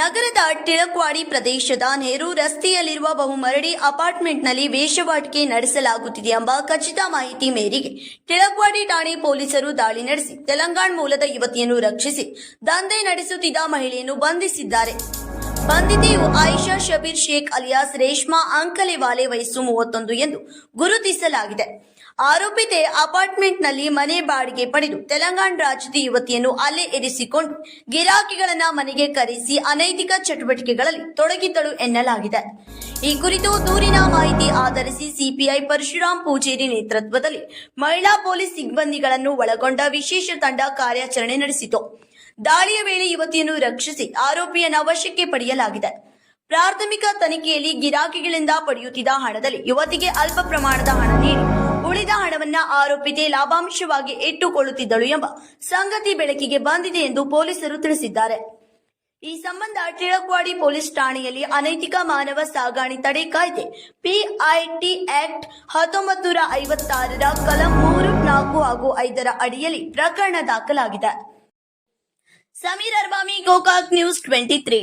ನಗರದ ಟಿಳಕ್ವಾಡಿ ಪ್ರದೇಶದ ನೆಹರು ರಸ್ತೆಯಲ್ಲಿರುವ ಬಹುಮರಡಿ ಅಪಾರ್ಟ್ಮೆಂಟ್ನಲ್ಲಿ ವೇಶ್ಯಾವಾಟಿಕೆ ನಡೆಸಲಾಗುತ್ತಿದೆ ಎಂಬ ಖಚಿತ ಮಾಹಿತಿ ಮೇರೆಗೆ ಟಿಳಕ್ವಾಡಿ ಠಾಣೆ ಪೊಲೀಸರು ದಾಳಿ ನಡೆಸಿ ತೆಲಂಗಾಣ ಮೂಲದ ಯುವತಿಯನ್ನು ರಕ್ಷಿಸಿ ದಂಧೆ ನಡೆಸುತ್ತಿದ್ದ ಮಹಿಳೆಯನ್ನು ಬಂಧಿಸಿದ್ದಾರೆ. ಬಂಧಿತೆಯು ಆಯಿಷಾ ಶಬೀರ್ ಶೇಖ್ ಅಲಿಯಾಸ್ ರೇಷ್ಮಾ ಅಂಕಲೆವಾಲೆ ವಯಸ್ಸು 31 ಎಂದು ಗುರುತಿಸಲಾಗಿದೆ. ಆರೋಪಿತೆ ಅಪಾರ್ಟ್ಮೆಂಟ್ನಲ್ಲಿ ಮನೆ ಬಾಡಿಗೆ ಪಡೆದು ತೆಲಂಗಾಣ ರಾಜ್ಯದ ಯುವತಿಯನ್ನು ಅಲ್ಲೇ ಇರಿಸಿಕೊಂಡು ಗಿರಾಕಿಗಳನ್ನ ಮನೆಗೆ ಕರೆಸಿ ಅನೈತಿಕ ಚಟುವಟಿಕೆಗಳಲ್ಲಿ ತೊಡಗಿದ್ದಳು ಎನ್ನಲಾಗಿದೆ. ಈ ಕುರಿತು ದೂರಿನ ಮಾಹಿತಿ ಆಧರಿಸಿ ಸಿಪಿಐ ಪರಶುರಾಮ್ ಪೂಜೇರಿ ನೇತೃತ್ವದಲ್ಲಿ ಮಹಿಳಾ ಪೊಲೀಸ್ ಸಿಬ್ಬಂದಿಗಳನ್ನು ಒಳಗೊಂಡ ವಿಶೇಷ ತಂಡ ಕಾರ್ಯಾಚರಣೆ ನಡೆಸಿತು. ದಾಳಿಯ ವೇಳೆ ಯುವತಿಯನ್ನು ರಕ್ಷಿಸಿ ಆರೋಪಿಯನ್ನು ವಶಕ್ಕೆ ಪಡೆಯಲಾಗಿದೆ. ಪ್ರಾಥಮಿಕ ತನಿಖೆಯಲ್ಲಿ ಗಿರಾಕಿಗಳಿಂದ ಪಡೆಯುತ್ತಿದ್ದ ಹಣದಲ್ಲಿ ಯುವತಿಗೆ ಅಲ್ಪ ಪ್ರಮಾಣದ ಹಣ ನೀಡಿ ಉಳಿದ ಹಣವನ್ನ ಆರೋಪಿತೆ ಲಾಭಾಂಶವಾಗಿ ಇಟ್ಟುಕೊಳ್ಳುತ್ತಿದ್ದಳು ಎಂಬ ಸಂಗತಿ ಬೆಳಕಿಗೆ ಬಂದಿದೆ ಎಂದು ಪೊಲೀಸರು ತಿಳಿಸಿದ್ದಾರೆ. ಈ ಸಂಬಂಧ ಟಿಳಕ್ವಾಡಿ ಪೊಲೀಸ್ ಠಾಣೆಯಲ್ಲಿ ಅನೈತಿಕ ಮಾನವ ಸಾಗಾಣೆ ತಡೆ ಕಾಯ್ದೆ ಪಿಐಟಿ ಆಕ್ಟ್ 1956ರ ಕಲಂ 3, 4 ಹಾಗೂ 5ರ ಅಡಿಯಲ್ಲಿ ಪ್ರಕರಣ ದಾಖಲಾಗಿದೆ. ಸಮೀರ್ ಅರ್ಬಾಮಿ, ಗೋಕಾಕ್ ನ್ಯೂಸ್ 23.